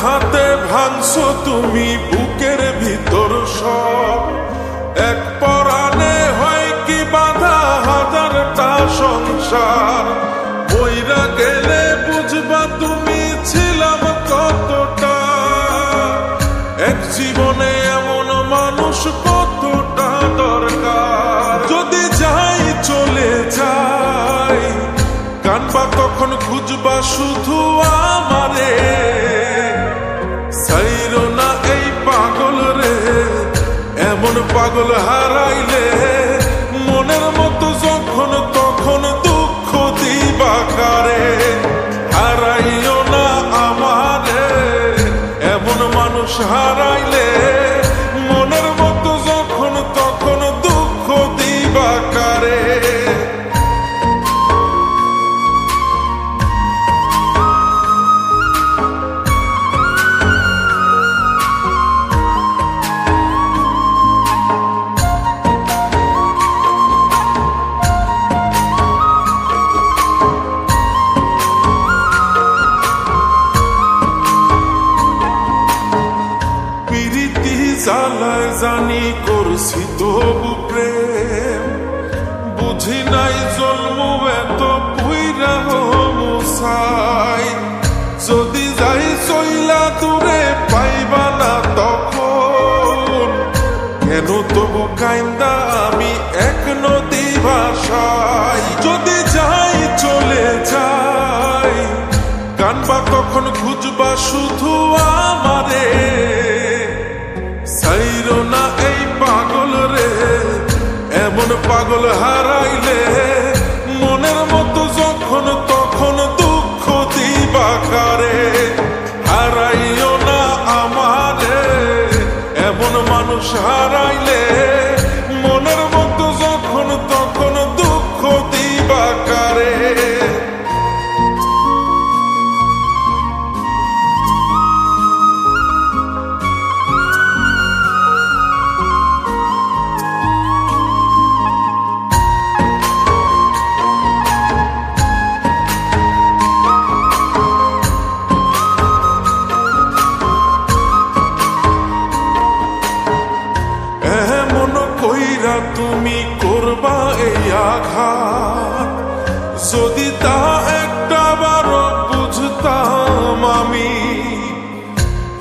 আঘাতে ভাঙছো তুমি বুকের ভিতর সব। এক পরাণে হয় কি বাধা হাজারটা সংসার। বইরা গেলে বুঝবা তুমি ছিলাম কতটা। এক জীবনে এমন মানুষ কতটা দরকার। যদি যাই চলে যাই কানবা তখন খুঁজবা শুধু আমারে। সাইরো না এই পাগল রে, এমন পাগল হারাইলে মনের মতো যখন তখন দুঃখ দিবা কারে। হারাইও না আমারে, এমন মানুষ হারাইলে মনের মতো যখন তখন দুঃখ দিবা কারে। জ্বালায় জানি করছি তবু প্রেম, বুঝি নাই জন্ম এত পুইরা মুসাই। যদি যাই চইলা দূরে পাইবা না তখন, কেন তবু কাইন্দা আমি এক নদী ভাষাই। যদি যাই চলে যাই কানবা তখন খুঁজবা শুধু আমারে। সাইরো না এই পাগল রে, এমন পাগল হারাইলে মনের মতো যখন তখন দুঃখ দিবা কারে। হারাইও না আমারে, এমন মানুষ হারাইলে মনের মতো যখন তখন দুঃখ দিবা কারে। কইরা তুমি করবা এই আঘাত, যদি তা একটা বার বুঝতাম আমি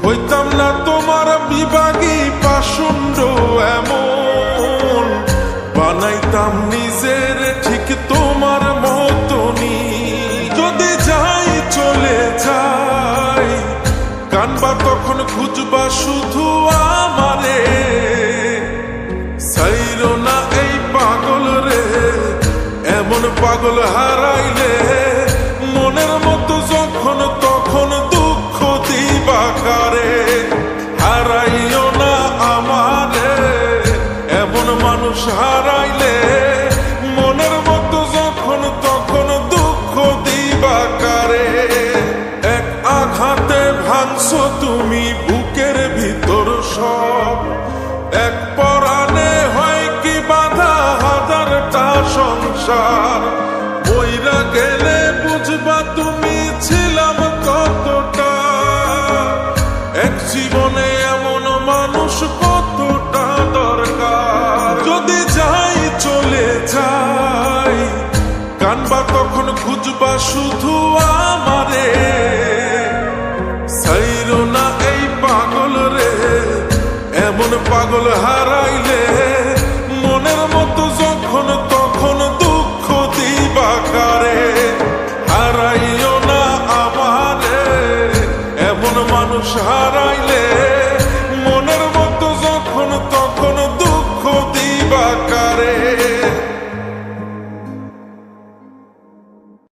হইতাম না তোমার বিভাগী পাষণ্ড এমন। বানাইতাম নিজের ঠিক তোমার মতনই। যদি যাই চলে যাই কানবা তখন খুঁজবা শুধু আমারে। সাইরো না এই পাগল রে, এমন পাগল হারাইলে মনের মতো যখন তখন দুঃখ দিবা কারে। হারাইও না আমারে, এমন মানুষ হারাইলে মনের মতো যখন তখন দুঃখ দিবা কারে। এক আঘাতে ভাঙছো তুমি বুকের ভিতর সব।